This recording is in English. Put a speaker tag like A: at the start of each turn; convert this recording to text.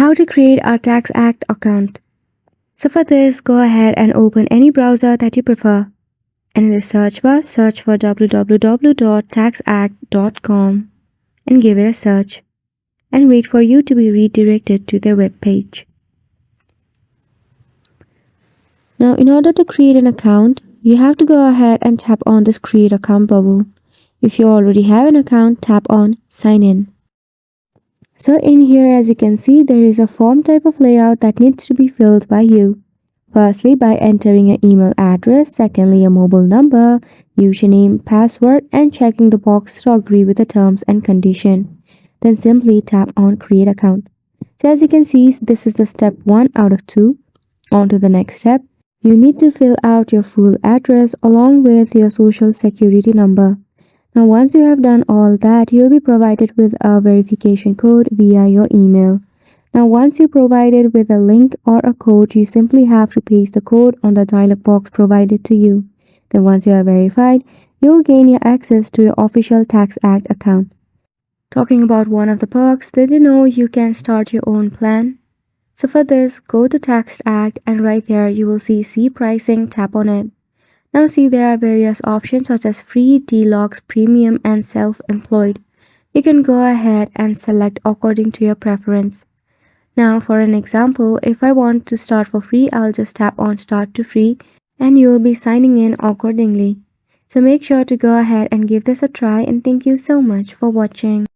A: How to create a TaxAct account. So for this, go ahead and open any browser that you prefer. And in the search bar, search for www.taxact.com and give it a search. And wait for you to be redirected to their web page. Now, in order to create an account, you have to go ahead and tap on this Create Account bubble. If you already have an account, tap on Sign In. So in here, as you can see, there is a form type of layout that needs to be filled by you. Firstly, by entering your email address. Secondly, your mobile number, username, password, and checking the box to agree with the terms and condition. Then simply tap on Create Account. So as you can see, this is the step 1 out of 2. On to the next step. You need to fill out your full address along with your social security number. Now, once you have done all that, you'll be provided with a verification code via your email. Now, once you're provided with a link or a code, you simply have to paste the code on the dialog box provided to you. Then once you are verified, you'll gain your access to your official TaxAct account. Talking about one of the perks, did you know you can start your own plan? So for this, go to TaxAct and right there you will see pricing, tap on it. Now see, there are various options such as free, deluxe, premium, and self-employed. You can go ahead and select according to your preference. Now for an example, if I want to start for free, I'll just tap on Start to Free and you'll be signing in accordingly. So make sure to go ahead and give this a try, and thank you so much for watching.